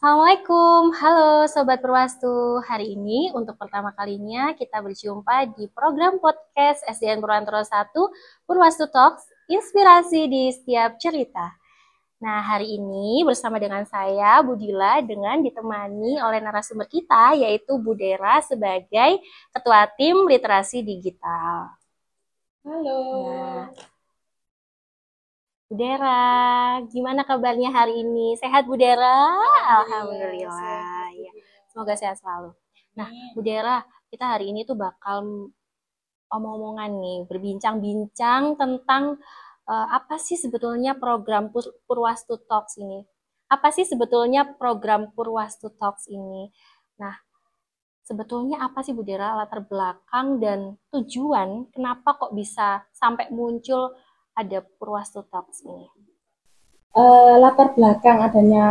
Assalamualaikum, halo Sobat Perwastu. Hari ini untuk pertama kalinya kita berjumpa di program podcast SDN Purwantoro 1 Purwastu Talks, inspirasi di setiap cerita. Nah, hari ini bersama dengan saya Budila dengan ditemani oleh narasumber kita yaitu Budera sebagai Ketua Tim Literasi Digital. Halo. Nah, Budera, gimana kabarnya hari ini? Sehat Budera? Alhamdulillah. Ya. Semoga sehat selalu. Nah, Budera, kita hari ini tuh bakal omong-omongan nih, berbincang-bincang tentang apa sih sebetulnya program Purwastu Talks ini? Apa sih sebetulnya program Purwastu Talks ini? Nah, sebetulnya apa sih Budera latar belakang dan tujuan kenapa kok bisa sampai muncul ada Purwastu Talks ini? Latar belakang adanya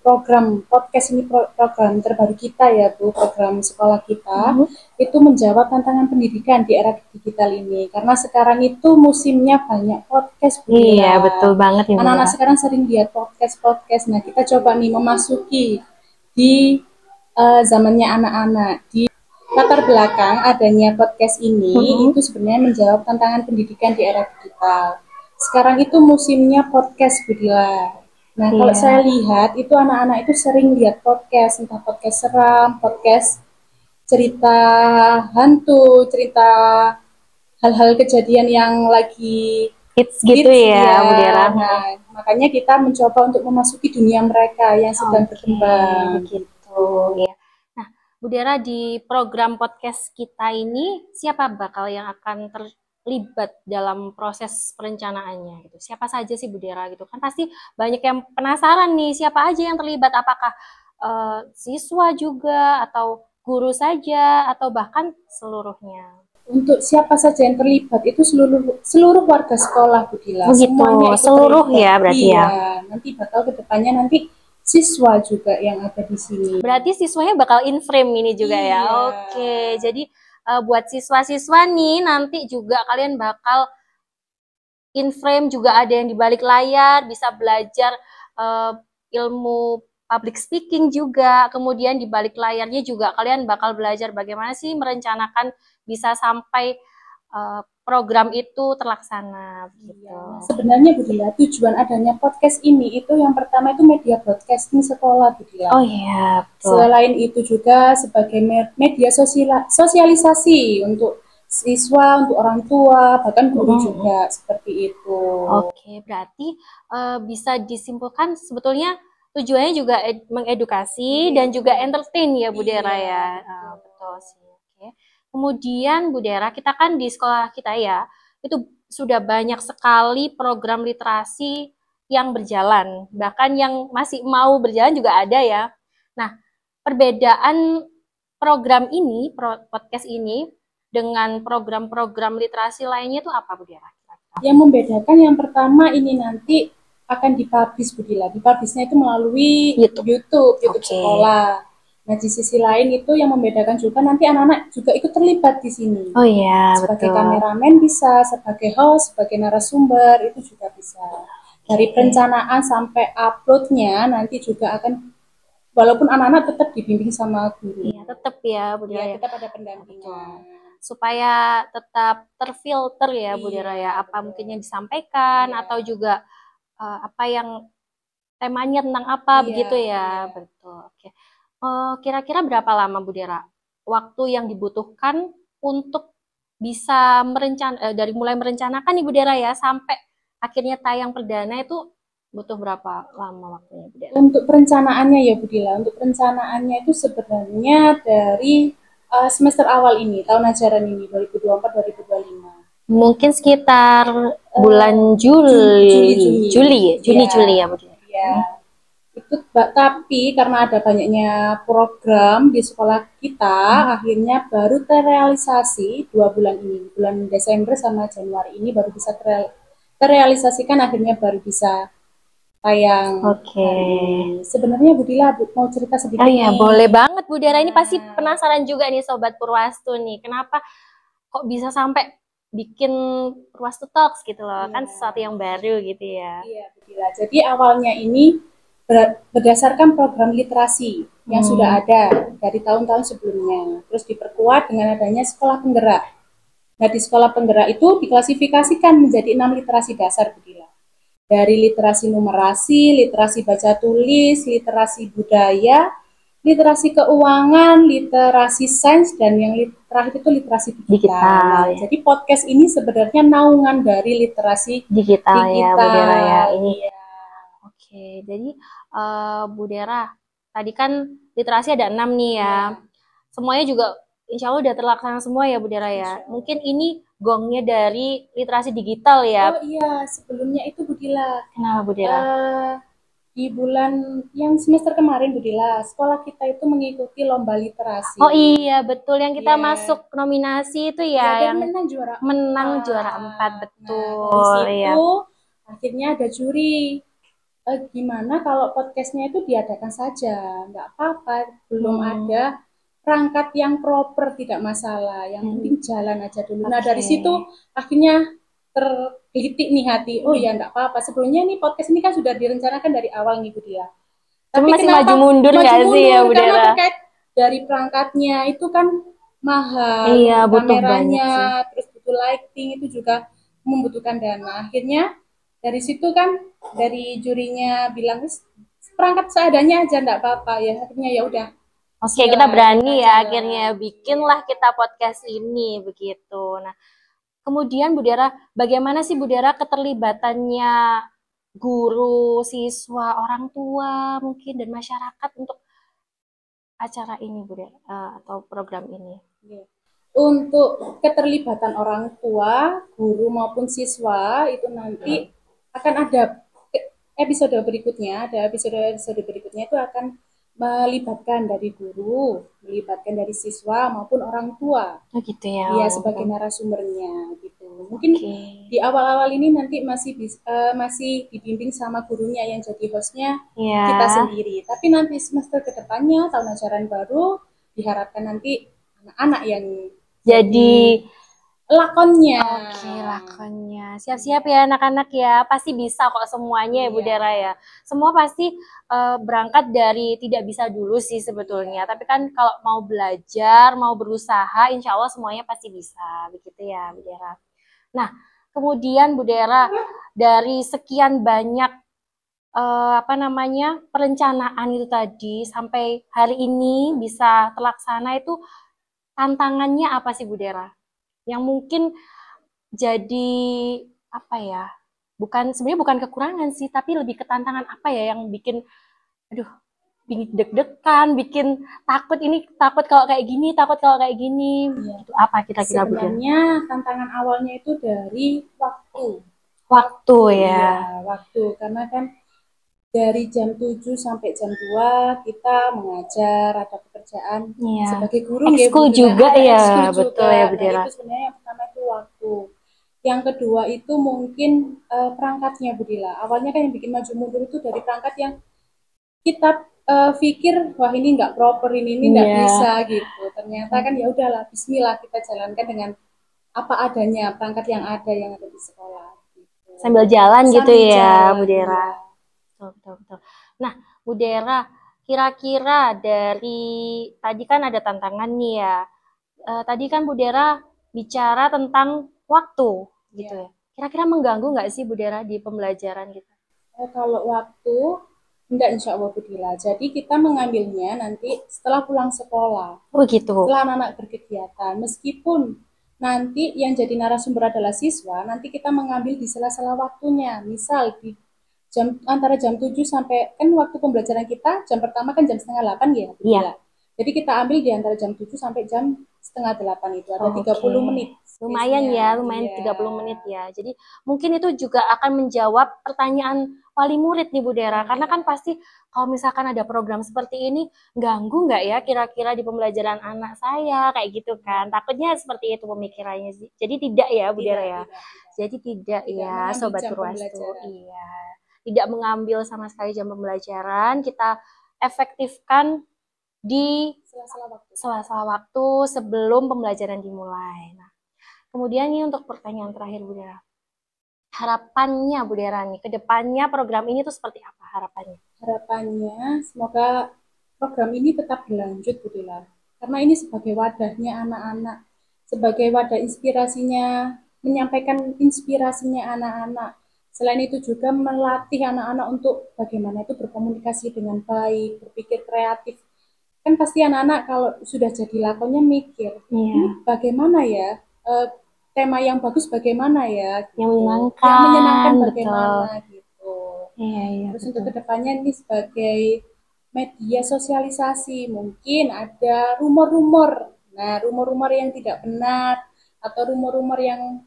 program podcast ini program terbaru kita ya Bu, program sekolah kita itu menjawab tantangan pendidikan di era digital ini karena sekarang itu musimnya banyak podcast Bu. Iya, betul banget ya. Anak-anak sekarang sering lihat podcast. Nah, kita coba nih memasuki di zamannya anak-anak. Di latar belakang adanya podcast ini itu sebenarnya menjawab tantangan pendidikan di era digital. Sekarang itu musimnya podcast Budila. Nah, kalau saya lihat itu anak-anak itu sering lihat podcast, entah podcast seram, podcast cerita hantu, cerita hal-hal kejadian yang lagi hits gitu ya, Budera. Nah, makanya kita mencoba untuk memasuki dunia mereka yang sedang berkembang. Begitu ya. Nah, Budera, di program podcast kita ini siapa bakal yang akan terlibat dalam proses perencanaannya gitu? Siapa saja sih Budera gitu? Kan pasti banyak yang penasaran nih, siapa aja yang terlibat? Apakah siswa juga atau guru saja atau bahkan seluruhnya? Untuk siapa saja yang terlibat itu seluruh warga sekolah Budila. Semuanya seluruh terlibat. Ya berarti ya. Nanti bakal kedepannya nanti siswa juga yang ada di sini. Berarti siswanya bakal in frame ini juga ya. Oke, jadi buat siswa-siswa nih nanti juga kalian bakal in frame, juga ada yang di balik layar, bisa belajar ilmu public speaking juga. Kemudian di balik layarnya juga kalian bakal belajar bagaimana sih merencanakan bisa sampai program itu terlaksana gitu. Nah, sebenarnya Budila, tujuan adanya podcast ini itu yang pertama itu media broadcasting sekolah Budila. Oh iya, betul. Selain itu juga sebagai media sosialisasi untuk siswa, untuk orang tua, bahkan guru juga seperti itu. Oke, berarti bisa disimpulkan sebetulnya tujuannya juga mengedukasi dan juga entertain ya Budera ya. Betul sih. Oke. Kemudian Budera, kita kan di sekolah kita ya, itu sudah banyak sekali program literasi yang berjalan. Bahkan yang masih mau berjalan juga ada ya. Nah, perbedaan program ini, podcast ini, dengan program-program literasi lainnya itu apa Budera? Yang membedakan yang pertama ini nanti akan dipublish Budila. Dipublishnya itu melalui YouTube sekolah. Nah, di sisi lain itu yang membedakan juga nanti anak-anak juga ikut terlibat di sini. Oh iya, sebagai kameramen bisa, sebagai host, sebagai narasumber itu juga bisa. Dari perencanaan sampai uploadnya nanti juga akan, walaupun anak-anak tetap dibimbing sama guru. Iya, tetap ya, Budira. Ya, tetap ada pendampingan. Supaya tetap terfilter ya, Budira ya. Apa mungkin yang disampaikan atau juga apa yang temanya tentang apa begitu ya. Betul. Oke. Kira-kira berapa lama Budira waktu yang dibutuhkan untuk bisa dari mulai merencanakan nih Budira ya sampai akhirnya tayang perdana itu butuh berapa lama waktunya Budira? Untuk perencanaannya ya Budila, untuk perencanaannya itu sebenarnya dari semester awal ini, tahun ajaran ini 2024-2025. Mungkin sekitar bulan Juli ya Budira. Ya. Itu tapi karena ada banyaknya program di sekolah kita akhirnya baru terrealisasi 2 bulan ini, bulan Desember sama Januari ini baru bisa terrealisasikan, akhirnya baru bisa tayang. Sebenarnya Budila mau cerita sedikit. Oh iya, boleh banget Budara, ini pasti penasaran juga nih Sobat Purwastu nih, kenapa kok bisa sampai bikin Purwastu Talks gitu loh, kan sesuatu yang baru gitu ya. Iya Budila, jadi awalnya ini berdasarkan program literasi yang sudah ada dari tahun-tahun sebelumnya. Terus diperkuat dengan adanya sekolah penggerak. Nah, di sekolah penggerak itu diklasifikasikan menjadi 6 literasi dasar, Budila. Dari literasi numerasi, literasi baca tulis, literasi budaya, literasi keuangan, literasi sains, dan yang terakhir itu literasi digital. Nah, ya. Jadi podcast ini sebenarnya naungan dari literasi digital ya, Bu Dera ya. Ini. Iya. Oke, jadi Bu Dera, tadi kan literasi ada 6 nih ya. Semuanya juga insya Allah udah terlaksana semua ya Bu Dera ya. Mungkin ini gongnya dari literasi digital ya. Oh iya, sebelumnya itu Budila. Kenapa Bu Dera? Di bulan yang semester kemarin Budila, sekolah kita itu mengikuti lomba literasi. Oh iya, betul yang kita masuk nominasi itu ya, yang menang juara 4, betul. Nah, dari situ akhirnya ada juri. Gimana kalau podcastnya itu diadakan saja, nggak apa-apa, belum ada perangkat yang proper, tidak masalah, yang penting jalan aja dulu. Nah, dari situ akhirnya tergelitik nih hati, oh ya nggak apa-apa, sebelumnya nih podcast ini kan sudah direncanakan dari awal nih Bu Dia. Tapi masih maju mundur nggak sih ya Bu Karena terkait dari perangkatnya itu kan mahal, iya, kameranya, terus butuh lighting, itu juga membutuhkan dana. Akhirnya dari situ kan dari jurinya bilang perangkat seadanya aja enggak apa-apa ya, akhirnya ya udah. Oke, kita berani ya akhirnya bikinlah kita podcast ini begitu. Nah, kemudian Bu Dera, bagaimana sih Bu Dera keterlibatannya guru, siswa, orang tua mungkin dan masyarakat untuk acara ini Bu Dera atau program ini? Untuk keterlibatan orang tua, guru maupun siswa itu nanti akan ada episode berikutnya, itu akan melibatkan dari guru, melibatkan dari siswa maupun orang tua. Oh gitu ya. Iya, sebagai narasumbernya gitu. Mungkin di awal-awal ini nanti masih dibimbing sama gurunya yang jadi hostnya kita sendiri. Tapi nanti semester kedepannya tahun ajaran baru diharapkan nanti anak-anak yang jadi lakonnya. Oke, lakonnya. Siap-siap ya anak-anak ya. Pasti bisa kok semuanya ya Bu Dera ya. Semua pasti berangkat dari tidak bisa dulu sih sebetulnya. Tapi kan kalau mau belajar, mau berusaha, insya Allah semuanya pasti bisa. Begitu ya Bu Dera. Nah, kemudian Bu Dera, dari sekian banyak perencanaan itu tadi sampai hari ini bisa terlaksana itu tantangannya apa sih Bu Dera? Yang mungkin jadi apa ya? Sebenarnya bukan kekurangan sih, tapi lebih ke tantangan apa ya yang bikin bikin deg-degan, bikin takut kalau kayak gini, takut kalau kayak gini. Ya. Itu apa kira-kira Bu Dera? Sebenarnya tantangan awalnya itu dari waktu. Waktu ya. Iya, waktu karena kan dari jam 7 sampai jam 2 kita mengajar, ada pekerjaan sebagai guru ekskul juga ya, betul ya Bu Dera. Nah, itu sebenarnya yang pertama itu waktu. Yang kedua itu mungkin perangkatnya Bu Dila. Awalnya kan yang bikin maju mundur itu dari perangkat yang kita pikir wah ini nggak proper, ini nggak bisa gitu. Ternyata kan ya udahlah, bismillah kita jalankan dengan apa adanya perangkat yang ada di sekolah. Gitu. Sambil jalan gitu ya Bu Dera. Betul. Nah, Bu Dera, kira-kira dari tadi kan ada tantangan nih ya. Tadi kan Bu Dera bicara tentang waktu gitu ya. Kira-kira mengganggu nggak sih Bu Dera di pembelajaran kita? Kalau waktu enggak, insya Allah Bu Dila. Jadi kita mengambilnya nanti setelah pulang sekolah. Oh gitu. Setelah anak-anak berkegiatan. Meskipun nanti yang jadi narasumber adalah siswa, nanti kita mengambil di sela-sela waktunya. Misal di antara jam 7 sampai, kan waktu pembelajaran kita jam pertama kan jam setengah 8 ya. Iya. Jadi kita ambil di antara jam 7 sampai jam setengah 8 itu ada 30 menit. Lumayan ya, 30 menit ya. Jadi mungkin itu juga akan menjawab pertanyaan wali murid nih Bu Dera. Karena kan pasti kalau misalkan ada program seperti ini, ganggu nggak ya kira-kira di pembelajaran anak saya kayak gitu kan. Takutnya seperti itu pemikirannya. Jadi tidak ya Bu Dera ya. Jadi tidak ya Sobat Purwastu. Iya. Tidak mengambil sama sekali jam pembelajaran, kita efektifkan di sela-sela waktu sebelum pembelajaran dimulai. Nah, kemudian ini untuk pertanyaan terakhir Bu Dera. Harapannya Bu Dera nih, ke depannya program ini tuh seperti apa harapannya? harapannya semoga program ini tetap berlanjut Bu Dela. Karena ini sebagai wadahnya anak-anak, sebagai wadah inspirasinya, menyampaikan inspirasinya anak-anak. Selain itu juga melatih anak-anak untuk bagaimana itu berkomunikasi dengan baik, berpikir kreatif. Kan pasti anak-anak kalau sudah jadi lakonnya mikir, ini bagaimana ya, tema yang bagus bagaimana ya, yang gitu. menyenangkan, yang menyenangkan betul. bagaimana gitu. Iya, Terus betul. untuk kedepannya ini sebagai media sosialisasi, mungkin ada rumor-rumor. Nah, rumor-rumor yang tidak benar atau rumor-rumor yang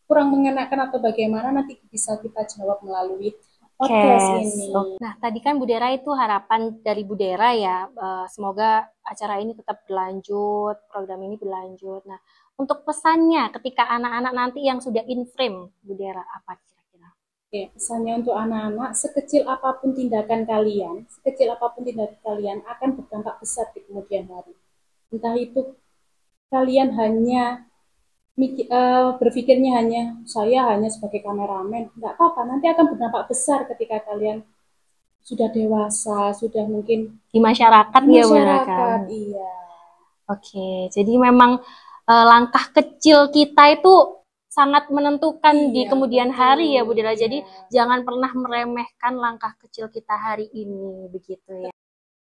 kurang mengenakan atau bagaimana nanti bisa kita jawab melalui podcast ini. Nah, tadi kan Bu Dera itu harapan dari Bu Dera ya, semoga acara ini tetap berlanjut, program ini berlanjut. Nah, untuk pesannya ketika anak-anak nanti yang sudah in frame, Bu Dera, apa kira-kira? Oke, pesannya untuk anak-anak, sekecil apapun tindakan kalian akan berdampak besar di kemudian hari. Entah itu kalian hanya berpikirnya saya hanya sebagai kameramen, nggak apa-apa, nanti akan berdampak besar ketika kalian sudah dewasa, sudah mungkin di masyarakat, di ya masyarakat, iya. Oke, jadi memang langkah kecil kita itu sangat menentukan di kemudian hari ya Bu Dela. Jadi jangan pernah meremehkan langkah kecil kita hari ini, begitu ya.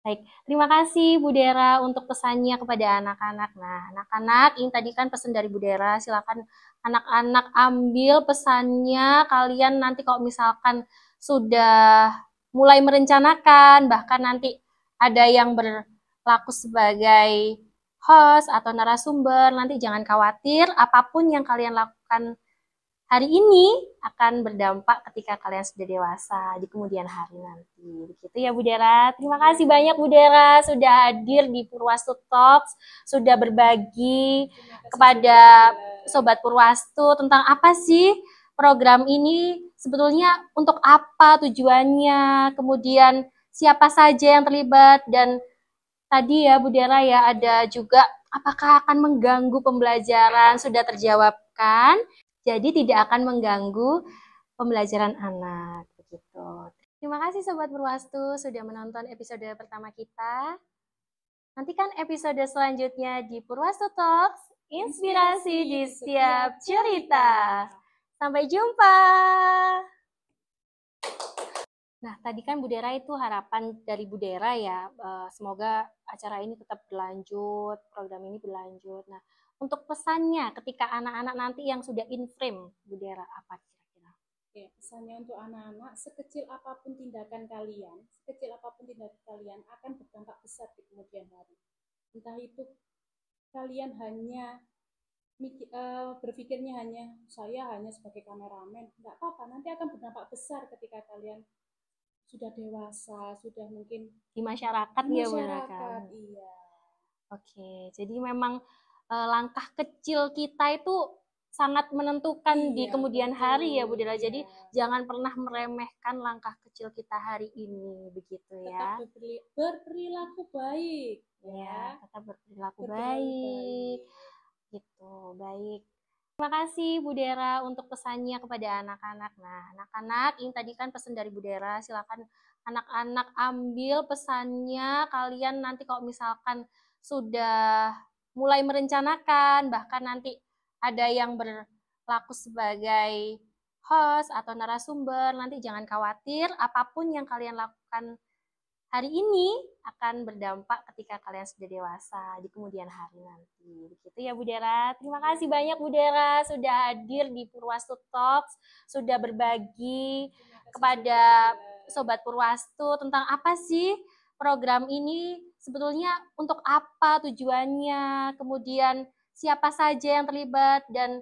Baik, terima kasih Bu Dera untuk pesannya kepada anak-anak. Nah, anak-anak, ini tadi kan pesan dari Bu Dera, silakan anak-anak ambil pesannya. Kalian nanti kalau misalkan sudah mulai merencanakan, bahkan nanti ada yang berlaku sebagai host atau narasumber, nanti jangan khawatir, apapun yang kalian lakukan hari ini akan berdampak ketika kalian sudah dewasa di kemudian hari nanti. Begitu ya Bu Dera. Terima kasih banyak Bu Dera sudah hadir di Purwastu Talks, sudah berbagi kepada Sobat Purwastu tentang apa sih program ini, sebetulnya untuk apa tujuannya, kemudian siapa saja yang terlibat, dan tadi ya Bu Dera ya ada juga apakah akan mengganggu pembelajaran, sudah terjawabkan. Jadi tidak akan mengganggu pembelajaran anak, begitu. Terima kasih Sobat Purwastu sudah menonton episode pertama kita. Nantikan episode selanjutnya di Purwastu Talks, inspirasi di setiap cerita. Sampai jumpa. Nah, tadi kan Bu Dera itu harapan dari Bu Dera ya, semoga acara ini tetap berlanjut, program ini berlanjut. Nah, untuk pesannya ketika anak-anak nanti yang sudah in frame, Bu Dera, apa kira-kira? Oke, pesannya untuk anak-anak, sekecil apapun tindakan kalian akan berdampak besar di kemudian hari. Entah itu kalian hanya berpikirnya saya hanya sebagai kameramen, nggak apa-apa, nanti akan berdampak besar ketika kalian sudah dewasa, sudah mungkin di masyarakat, di ya masyarakat, iya. Oke, jadi memang langkah kecil kita itu sangat menentukan di kemudian hari ya Bu Dela. Jadi jangan pernah meremehkan langkah kecil kita hari ini, begitu ya. Tetap berperilaku baik ya. Tetap berperilaku baik. Gitu, baik. Terima kasih Bu Dera untuk pesannya kepada anak-anak. Nah, anak-anak, ini tadi kan pesan dari Bu Dera, silakan anak-anak ambil pesannya. Kalian nanti kalau misalkan sudah mulai merencanakan, bahkan nanti ada yang berlaku sebagai host atau narasumber, nanti jangan khawatir, apapun yang kalian lakukan hari ini akan berdampak ketika kalian sudah dewasa di kemudian hari nanti. Begitu ya Bu Dera. Terima kasih banyak Bu Dera sudah hadir di Purwastu Talks, sudah berbagi kepada Sobat Purwastu tentang apa sih program ini, sebetulnya untuk apa tujuannya, kemudian siapa saja yang terlibat, dan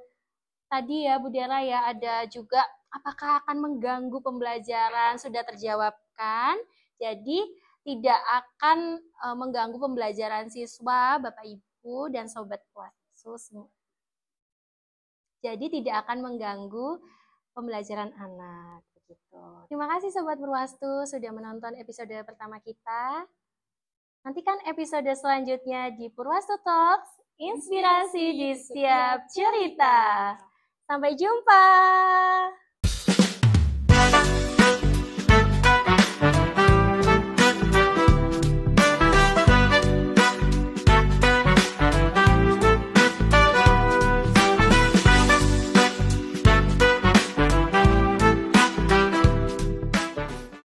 tadi ya Bu Dera ya ada juga apakah akan mengganggu pembelajaran, sudah terjawabkan. Jadi tidak akan mengganggu pembelajaran siswa, Bapak Ibu dan Sobat Purwastu. Jadi tidak akan mengganggu pembelajaran anak. Begitu. Terima kasih Sobat Purwastu sudah menonton episode pertama kita. Nantikan episode selanjutnya di Purwastu Talks, inspirasi di setiap cerita. Sampai jumpa.